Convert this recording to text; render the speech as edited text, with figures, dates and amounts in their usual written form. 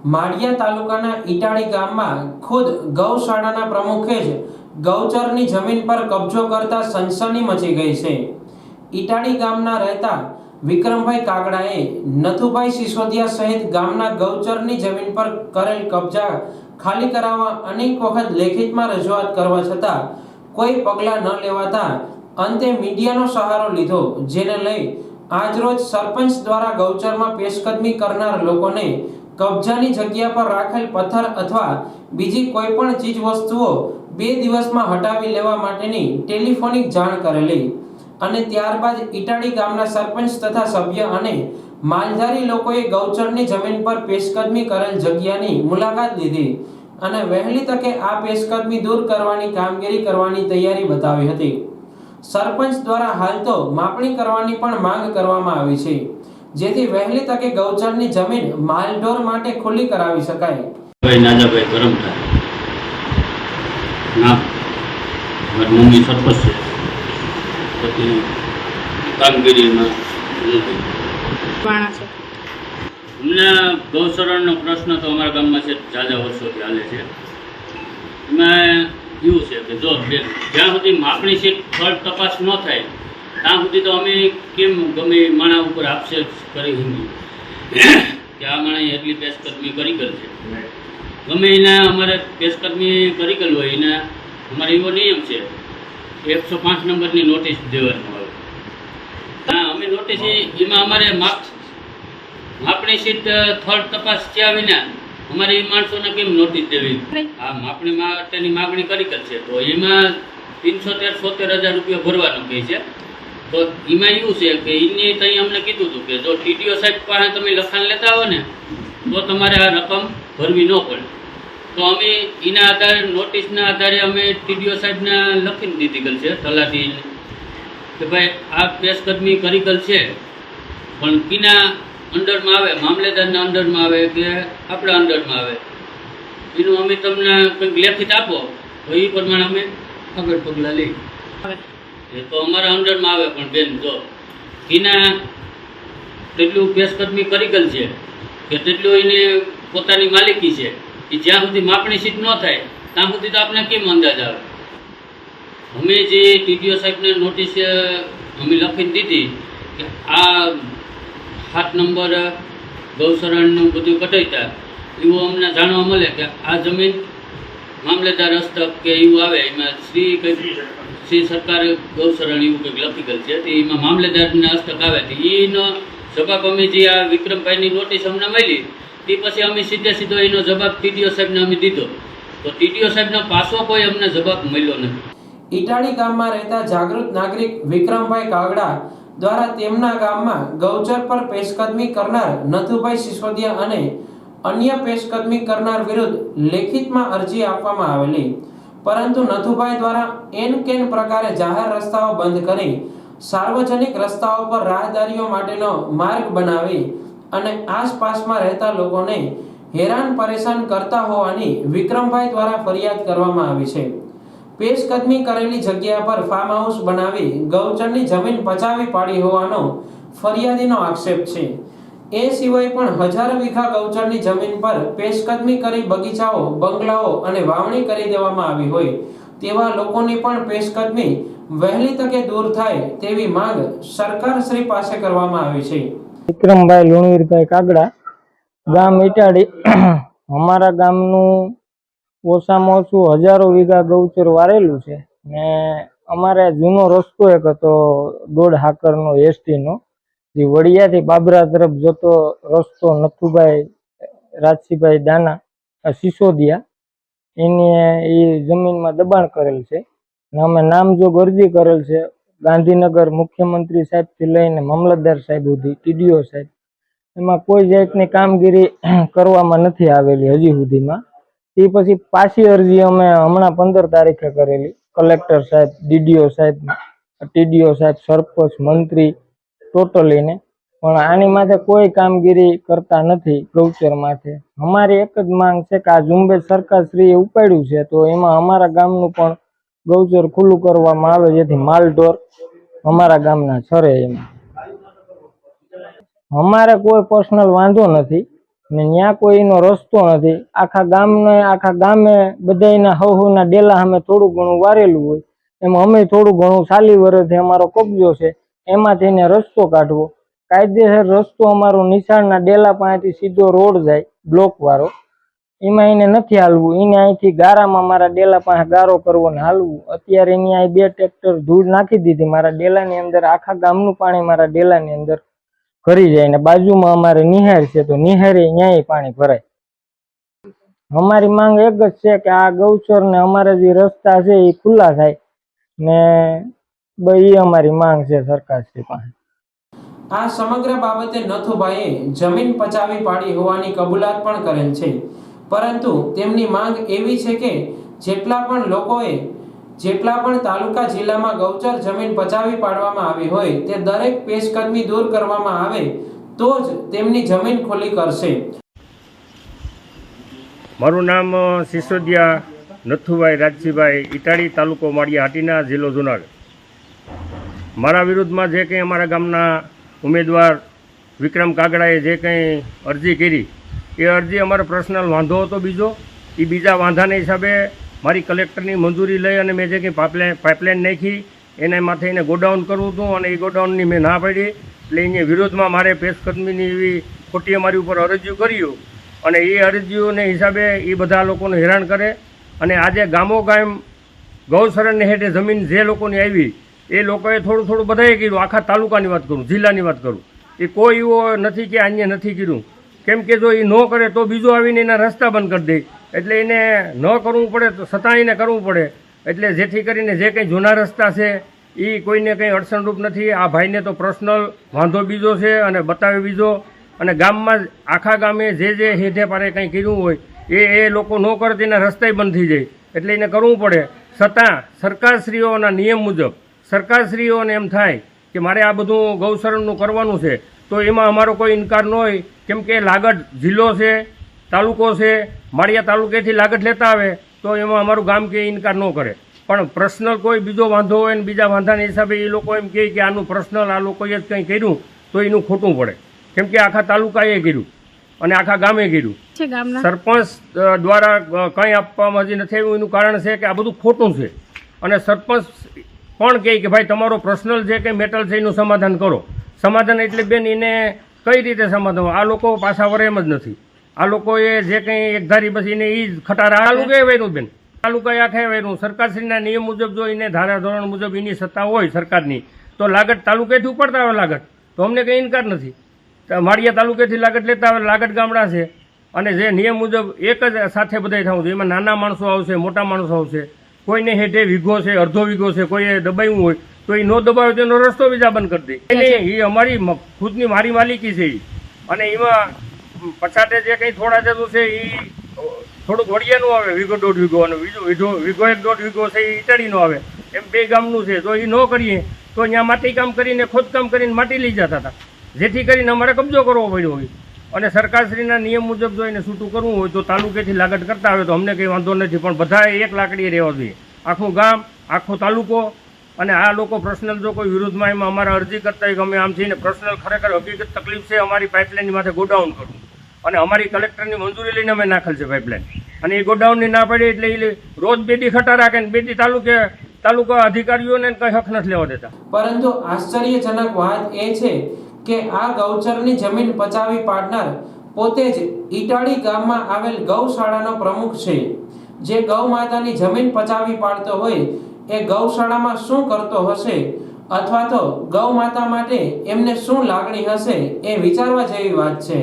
માળિયા તાલુકાના ઈટાળી ગામમાં ખુદ ગૌશાળાના પ્રમુખે જ ગૌચરની જમીન પર કબજો કરતા સનસની મચી ગઈ છે। ઈટાળી ગામના રહેતા વિક્રમભાઈ કાગડાએ નથુભાઈ સિસોદિયા સહિત ગામના ગૌચરની જમીન પર કરેલ કબજા ખાલી કરાવવા અનેક વખત લેખિતમાં રજૂઆત કરવા છતાં કોઈ પગલાં ન લેવાતા અંતે મીડિયાનો સહારો લીધો, જેને લઈ આજરોજ સરપંચ દ્વારા ગૌચરમાં પેશકદમી કરનાર લોકોને કબજાની જગ્યા પર રાખેલ પથ્થર અથવા બીજી કોઈ પણ ચીજ વસ્તુઓ 2 દિવસમાં હટાવી લેવા માટેની ટેલિફોનિક જાણ કરેલી અને ત્યારબાદ ઈટાળી ગામના સરપંચ તથા સભ્ય અને માલધારી લોકોએ ગૌચરની જમીન પર પેશકદમી કરેલ જગ્યાની મુલાકાત લીધી અને વહેલી તકે આ પેશકદમી દૂર કરવાની કામગીરી કરવાની તૈયારી બતાવી હતી। સરપંચ દ્વારા હાલ તો માપણી કરવાની પણ માંગ કરવામાં આવી છે, જેથી વહેલી તકે ગૌચરની જમીન માલઢોર માટે ખુલ્લી કરાવી શકાય। ભાઈ નાજાભાઈ કરમઠા ના મમ્મી સરપંચ છે, પછી કામગીરીમાં અમને ગૌચરણનો પ્રશ્ન તો અમારા ગામમાં છે, જાજા વર્ષોથી હાલે છે। એમાં એવું છે કે જો જ્યાં સુધી માપણી સીટ ફળ તપાસ ન થાય ત્યાં સુધી તો અમે કેમ ગમે માણા ઉપર આક્ષેપ કરી કે આ માણસે એટલી પેશકદમી કરી ગયેલ છે, ગમે એને અમારે પેશકદમી કરી ગયેલ હોય એને અમારે એવો નિયમ છે 105 નંબરની નોટિસ દેવાનું આવે। હા, અમે નોટિસ એમાં અમારે માપણી સીટ થર્ડ તપાસ થયા વિના અમારે એ માણસોને કેમ નોટિસ દેવી? આ માપણી માટેની માગણી કરી છે તો એમાં 75,000 રૂપિયા ભરવાનું કહે છે। તો એમાં એવું છે કે એની ત્યાં અમને કીધું હતું કે જો ટીડીઓ સાહેબ પાસે તમે લખાણ લેતા હો ને તો તમારે આ રકમ ભરવી ન પડે। તો અમે એના આધારે નોટિસના આધારે અમે ટીડીઓ સાહેબને લખીને દીધી ગયેલ છે તલાટીને કે ભાઈ આ પેશકદમી કરી ગયેલ છે, પણ કિના અંડરમાં આવે, મામલેદારના અંડરમાં આવે કે આપણા અંડરમાં આવે, એનું અમે તમને કંઈક લેખિત આપો તો એ પ્રમાણે અમે આગળ પગલાં લઈ। એ તો અમારા અંડરમાં આવે, પણ બેન જો કિના તેટલું પેશકદમી કરી ગયેલ છે કે તેટલું એને પોતાની માલિકી છે, એ જ્યાં સુધી માપણી સીટ ન થાય ત્યાં સુધી તો આપણે કેમ અંદાજ આવે? અમે જે ટીડીઓ સાહેબને નોટિસ અમે લખીને દીધી કે આ 7 નંબર ગૌચરણનું બધું કટાઈતા એવું અમને જાણવા મળે કે આ જમીન મામલેદાર હસ્તક કે એવું આવે, એમાં શ્રી સરકાર ગૌચરણ એવું કંઈક લખી ગયેલ છે, તો એમાં મામલેદારના હસ્તક આવે તો એનો જવાબ અમે જે આ વિક્રમભાઈની નોટિસ અમને મળી તે પછી અમે સીધો એનો જવાબ ટીડીઓ સાહેબને અમે દીધો, તો ટીડીઓ સાહેબનો પાછો કોઈ અમને જવાબ મળ્યો નથી। ઈટાળી ગામમાં રહેતા જાગૃત નાગરિક વિક્રમભાઈ કાગડા દ્વારા તેમના ગામમાં ગૌચર પર પેશકદમી કરનાર નથુભાઈ સિસોદિયા અને અન્ય પેશકદમી કરનાર વિરુદ્ધ લેખિતમાં અરજી આપવામાં આવેલી, પરંતુ નથુભાઈ દ્વારા એન પ્રકારે જાહેર રસ્તાઓ બંધ કરી સાર્વજનિક રસ્તાઓ પર રાહદારીઓ માટેનો માર્ગ બનાવી અને આસપાસમાં રહેતા લોકોને હેરાન પરેશાન કરતા હોવાની વિક્રમભાઈ દ્વારા ફરિયાદ કરવામાં આવી છે। પેશકદમી કરેલી જગ્યા પર ફાર્મ હાઉસ બનાવી ગૌચરની જમીન પચાવી પાડી હોવાનો ફરિયાદીનો આક્ષેપ છે। એ સિવાય પણ હજારો વીઘા ગૌચરની જમીન પર પેશકદમી કરી બગીચાઓ, બંગલાઓ અને વાવણી કરી દેવામાં આવી હોય તેવા લોકોની પણ પેશકદમી વહેલી તકે દૂર થાય તેવી માંગ સરકારશ્રી પાસે કરવામાં આવી છે। વિક્રમભાઈ લુણવીરભાઈ કાગડા, ગામ ઈટાળી। અમારા ગામનું ઓછામાં ઓછું હજારો વીઘા ગૌચર વારેલું છે ને અમારે જૂનો રસ્તો એક હતો 1.5 હાકરનો એસટીનો, જે વડિયાથી બાબરા તરફ જતો રસ્તો નથુભાઈ રાજસીભાઈ દાના સિસોદિયા એને એ જમીનમાં દબાણ કરેલ છે ને અમે નામજોગ અરજી કરેલ છે ગાંધીનગર મુખ્યમંત્રી સાહેબથી લઈને મામલતદાર સાહેબ સુધી, ટીડીઓ સાહેબ, એમાં કોઈ જાતની કામગીરી કરવામાં નથી આવેલી હજી સુધીમાં। એ પછી પાછી અરજી અમે હમણાં 15 તારીખે કરેલી કલેક્ટર સાહેબ, ડીડીઓ સાહેબ, ટીડીઓ સાહેબ, સરપંચ, મંત્રી ટોટલીને, પણ આની માથે કોઈ કામગીરી કરતા નથી ગૌચર માથે। અમારી એક જ માંગ છે કે આ ઝુંબેશ સરકારશ્રીએ ઉપાડ્યું છે તો એમાં અમારા ગામનું પણ ગૌચર ખુલ્લું કરવામાં આવે, જેથી માલઢોર અમારા ગામના છરે। એમાં અમારે કોઈ પર્સનલ વાંધો નથી, ને ત્યાં કોઈનો રસ્તો નથી. આખા ગામે બધાયના હવના ડેલા અમે થોડું ઘણું વારેલું હોય, એમાં અમે થોડું ઘણું સાલી વર્ષથી અમારો કબજો છે, એમાંથી એને રસ્તો કાઢવો. કાયદેસર રસ્તો અમારો નિશાળના ડેલા પાસેથી સીધો રોડ જાય બ્લોક વાળો, એમાં એને નથી હાલવું. એને અહીંથી ગારામાં મારા ડેલા પાસે ગારો કરવો ને હાલવું. અત્યારે એની અહીં 2 ટ્રેક્ટર ધૂળ નાખી દીધી મારા ડેલાની અંદર. આખા ગામનું પાણી મારા ડેલાની અંદર ભરી જાય ને બાજુમાં અમારે નિહાર છે, તો નિહારે ન્યાય પાણી ભરાય. અમારી માંગ એક જ છે કે આ ગૌચર ને અમારા જે રસ્તા છે એ ખુલ્લા થાય ને એ અમારી માંગ છે સરકારશ્રી પાસે. આ સમગ્ર બાબતે નથુભાઈએ જમીન પચાવી પાડી હોવાની કબૂલાત પણ કરેલ છે, પરંતુ તેમની માંગ એવી છે કે જેટલા પણ તાલુકા જિલ્લામાં ગૌચર જમીન પચાવી પાડવામાં આવી હોય તે દરેક પેશકદમી દૂર કરવામાં આવે તો જ તેમની જમીન ખુલ્લી કરશે. મારું નામ સિસોદિયા નથુભાઈ રાજજીભાઈ, ઇટાળી, તાલુકો માળિયા હાટીના, જિલ્લો જુનાગઢ. મારા વિરુદ્ધમાં જે કંઈ અમારા ગામના ઉમેદવાર વિક્રમ કાગડાએ જે કંઈ અરજી કરી એ અરજી અમારો પર્સનલ વાંધો હતો બીજો. એ બીજા વાંધાના હિસાબે મારી કલેક્ટરની મંજૂરી લઈ અને મેં જે કંઈ પાઇપલાઇન નાખી એના માથે એને ગોડાઉન કરવું હતું અને એ ગોડાઉનની મેં ના પાડી. એટલે એની વિરોધમાં મારે પેશકદમીની એવી ખોટી અમારી ઉપર અરજીઓ કર્યું અને એ અરજીઓને હિસાબે એ બધા લોકોને હેરાન કરે. અને આજે ગામોગામ ગૌશરણને હેઠે જમીન જે લોકોની આવી એ લોકોએ થોડું બધાએ કર્યું. આખા તાલુકાની વાત કરું, જિલ્લાની વાત કરું, એ કોઈ એવો નથી કે અન્ય નથી કર્યું. કેમ કે જો એ ન કરે તો બીજો આવીને એના રસ્તા બંધ કરી દે. એટલે એને ન કરવું પડે તો છતાં એને કરવું પડે. એટલે જેથી કરીને જે કંઈ જૂના રસ્તા છે એ કોઈને કંઈ અડચણરૂપ નથી. આ ભાઈને તો પર્સનલ વાંધો બીજો છે અને બતાવે બીજો. અને ગામમાં આખા ગામે જે હેઠે પારે કંઈ કર્યું હોય એ લોકો ન કરે તો એના રસ્તાય બંધ થઈ જાય. એટલે એને કરવું પડે. છતાં સરકારશ્રીઓના નિયમ મુજબ સરકારશ્રીઓને એમ થાય કે મારે આ બધું ગૌશરણનું કરવાનું છે તો એમાં અમારો કોઈ ઇનકાર ન હોય. કેમ કે લાગડ જિલ્લો છે, તાલુકો છે, માળિયા તાલુકેથી લાગડ લેતા આવે તો એમાં અમારું ગામ કે ઇનકાર ન કરે. પણ પર્સનલ કોઈ બીજો વાંધો હોય ને બીજા વાંધાના હિસાબે એ લોકો એમ કહે કે આનું પર્સનલ આ લોકોએ જ કંઈ કર્યું તો એનું ખોટું પડે. કેમ કે આખા તાલુકાએ કર્યું અને આખા ગામે કર્યું. સરપંચ દ્વારા કંઈ આપવામાં હજી નથી આવ્યું. એનું કારણ છે કે આ બધું ખોટું છે અને સરપંચ પણ કહે કે ભાઈ તમારો પર્સનલ જે કંઈ મેટર છે એનું સમાધાન કરો. સમાધાન એટલે બેન એને કઈ રીતે સમાધાન? આ લોકો પાછા વરે એમ જ નથી. આ લોકોએ જે કંઈ એકધારી બસ એને એ જ ખટારા તાલુકાએ વાયરું બેન, તાલુકાએ આખે વાયરું. સરકારશ્રીના નિયમ મુજબ જો એને ધારાધોરણ મુજબ એની સત્તા હોય સરકારની તો લાગડ તાલુકેથી ઉપડતા આવે લાગડ તો અમને કંઈ ઇનકાર નથી. માળિયા તાલુકેથી લાગડ લેતા આવે, લાગડ ગામડા છે અને જે નિયમ મુજબ એક જ સાથે બધાય થવું છે. એમાં નાના માણસો આવશે, મોટા માણસો આવશે. કોઈને હેઠે વીઘો છે, અડધો વીઘો છે, કોઈએ દબાવ્યું હોય તો એ ન દબાવે તો એનો રસ્તો બીજા બંધ કરી દે. એ અમારી ખુદની મારી માલિકી છે અને એમાં પછાટે જે કંઈ થોડા જતું છે એ થોડુંક વડિયાનું આવે, વીઘો 1.5 વીઘો અને બીજું વીઘો 1.5 વીઘો છે એ ઈટાળીનો આવે. એમ 2 ગામનું છે. તો એ ન કરીએ તો અહીંયા માટી કામ કરીને ખોદકામ કરીને માટી લઈ જતા હતા, જેથી કરીને અમારે કબજો કરવો પડ્યો હોય. અને સરકારશ્રીના નિયમ મુજબ જો એને છૂટું કરવું હોય તો તાલુકેથી લાગડ કરતા આવે તો અમને કંઈ વાંધો નથી. પણ બધાએ એક લાકડીએ રહેવા જોઈએ, આખું ગામ, આખો તાલુકો. અને આ લોકો પર્સનલ જો કોઈ વિરોધમાં એમાં અમારા અરજી કરતા હોય કે અમે આમ થઈને પર્સનલ ખરેખર હકીકત તકલીફ છે અમારી પાઇપલાઇનની માથે ગોડાઉન કરવું અને અમારી કલેક્ટરની મંજૂરી લઈને અમે નાખેલ છે પાઇપલાઇન અને એ ગોડાઉનની ના પડી એટલે એ રોજ 2 દી ખટા રાખે ને 2 દી તાલુકા અધિકારીઓને કંઈ હક નથી લેવા દેતા. પરંતુ આશ્ચર્યજનક વાત એ છે કે આ ગૌચરની જમીન પચાવી પાડનાર પોતે જ ઈટાળી ગામમાં આવેલ ગૌશાળાનો પ્રમુખ છે. જે ગૌ માતાની જમીન પચાવી પાડતો હોય એ ગૌશાળામાં શું કરતો હશે અથવા તો ગૌ માતા માટે એમને શું લાગણી હશે એ વિચારવા જેવી વાત છે.